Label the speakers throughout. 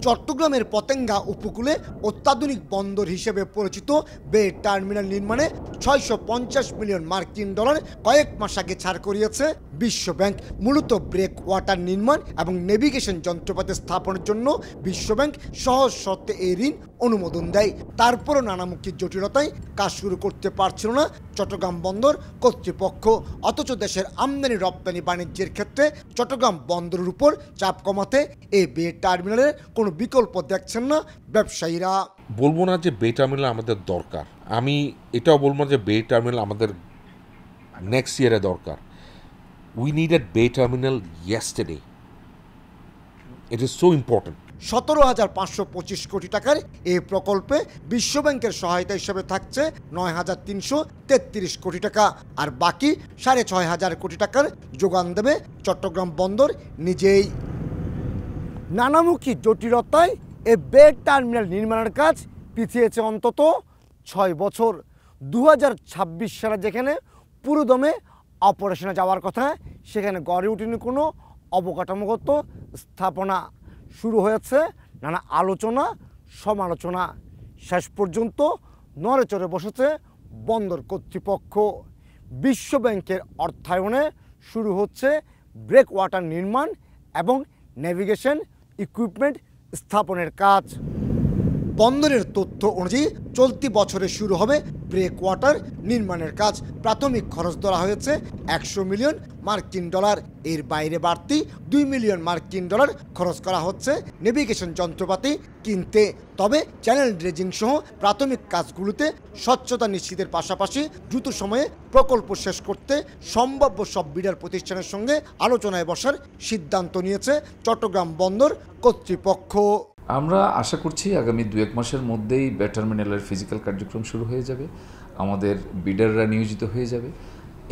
Speaker 1: চট্টগ্রামের পতেঙ্গা উপকূলে অত্যাধুনিক বন্দর হিসেবে পরিচিত বে টার্মিনাল নির্মাণে ৬৫০ মিলিয়ন মার্কিন ডলার কয়েক মাস আগে ছাড় করিয়েছে বিশ্বব্যাংক। মূলত ব্রেক ওয়াটার নির্মাণ এবং নেভিগেশন যন্ত্রপাতি স্থাপনের জন্য বিশ্বব্যাংক সহজ শর্তে এই ঋণ অনুমোদন দেয়। তারপরও নানামুখী জটিলতায় কাজ শুরু করতে পারছিল না চট্টগ্রাম বন্দর কর্তৃপক্ষ। অথচ দেশের আমদানি রপ্তানি বাণিজ্যের ক্ষেত্রে চট্টগ্রাম বন্দরের উপর চাপ কমাতে এই বে টার্মিনালের কোনো বিকল্প দেখছেন না ব্যবসায়ীরা।
Speaker 2: বলবো না যে বে টার্মিনাল আমাদের দরকার, আমি এটাও বলবো না যে বে টার্মিনাল আমাদের নেক্সট ইয়ারে দরকার। উই নিডেড বে terminal yesterday. It is so important.
Speaker 1: ১৭,৫২৫ কোটি টাকার এই প্রকল্পে বিশ্বব্যাংকের সহায়তা হিসেবে থাকছে ৯,৩33 কোটি টাকা, আর বাকি ৬,৫০০ কোটি টাকার যোগান দেবে চট্টগ্রাম বন্দর নিজেই। নানামুখী জটিলতায় এই বে টার্মিনাল নির্মাণের কাজ পিছিয়েছে অন্তত ৬ বছর। ২০২৬ সালে যেখানে পুরোদমে অপারেশনে যাওয়ার কথা, সেখানে গড়ে ওঠেনি কোনো অবকাঠামোগত স্থাপনা। শুরু হয়েছে নানা আলোচনা সমালোচনা, শেষ পর্যন্ত নড়েচড়ে বসেছে বন্দর কর্তৃপক্ষ। বিশ্বব্যাংকের অর্থায়নে শুরু হচ্ছে ব্রেক ওয়াটার নির্মাণ এবং নেভিগেশন ইকুইপমেন্ট স্থাপনের কাজ। বন্দরের তথ্য অনুযায়ী চলতি বছরে শুরু হবে ব্রেক ওয়াটার নির্মাণের কাজ। প্রাথমিক খরচ ধরা হয়েছে ১০০ মিলিয়ন মার্কিন ডলার। এর বাইরে বাড়তি ২ মিলিয়ন মার্কিন ডলার খরচ করা হচ্ছে নেভিগেশন যন্ত্রপাতি কিনতে। তবে চ্যানেল ড্রেজিং সহ প্রাথমিক কাজগুলোতে স্বচ্ছতা নিশ্চিতের পাশাপাশি দ্রুত সময়ে প্রকল্প শেষ করতে সম্ভাব্য সব বিডার প্রতিষ্ঠানের সঙ্গে আলোচনায় বসার সিদ্ধান্ত নিয়েছে চট্টগ্রাম বন্দর কর্তৃপক্ষ।
Speaker 3: আমরা আশা করছি আগামী ২-১ মাসের মধ্যেই বে টার্মিনালের ফিজিক্যাল কার্যক্রম শুরু হয়ে যাবে, আমাদের বিডাররা নিয়োজিত হয়ে যাবে।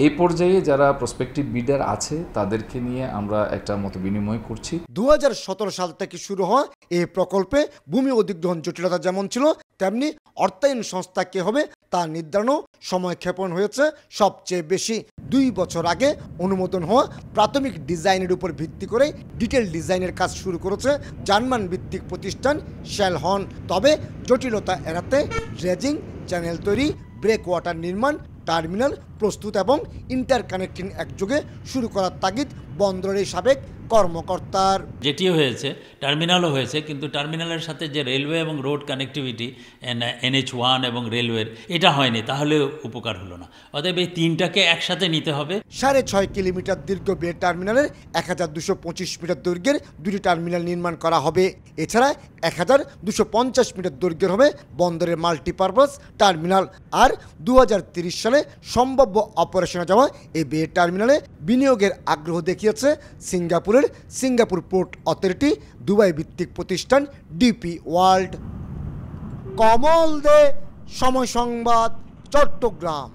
Speaker 3: এই পর্যায়ে যারা প্রসপেক্টিভ বিডার আছে তাদেরকে নিয়ে আমরা একটা মত বিনিময় করছি।
Speaker 1: ২০১৭ সাল থেকে শুরু হওয়া এই প্রকল্পে ভূমি অধিগ্রহণ জটিলতা যেমন ছিল, তেমনি অর্থায়ন সংস্থা কে হবে তা নির্ধারণও সময় ক্ষেপণ হয়েছে সবচেয়ে বেশি। ২ বছর আগে অনুমোদন হওয়া প্রাথমিক ডিজাইনের উপর ভিত্তি করে ডিটেল ডিজাইনের কাজ শুরু করেছে জার্মান ভিত্তিক প্রতিষ্ঠান শেলহন। তবে জটিলতা এড়াতে ড্রেজিং, চ্যানেল তৈরি, ব্রেক ওয়াটার নির্মাণ, টার্মিনাল প্রস্তুত এবং ইন্টারকানেক্টিং একযোগে শুরু করার তাগিদ বন্দরের সাবেক কর্মকর্তার।
Speaker 4: যেটিও হয়েছে, টার্মিনালও হয়েছে, কিন্তু টার্মিনালের সাথে যে রেলওয়ে এবং রোড কানেক্টিভিটি NH1 এবং রেলওয়ের, এটা হয়নি, তাহলে উপকার হলো না। অতএব এই তিনটাকে একসাথে নিতে হবে। 6.5 কিলোমিটার দীর্ঘ বে টার্মিনালের ১,২২৫ মিটার দৈর্ঘ্যের দুটি টার্মিনাল নির্মাণ করা হবে। এছাড়া ১,২৫০ মিটার দৈর্ঘ্যের হবে বন্দরের মাল্টিপারপাস টার্মিনাল। আর ২০৩০ সালে সম্ভাব্য অপারেশনে যাওয়া এই বে টার্মিনালে বিনিয়োগের আগ্রহ দেখিয়েছে সিঙ্গাপুর পোর্ট অথরিটি, দুবাই ভিত্তিক প্রতিষ্ঠান ডিপি ওয়ার্ল্ড। কমল দে, সময় সংবাদ, চট্টগ্রাম।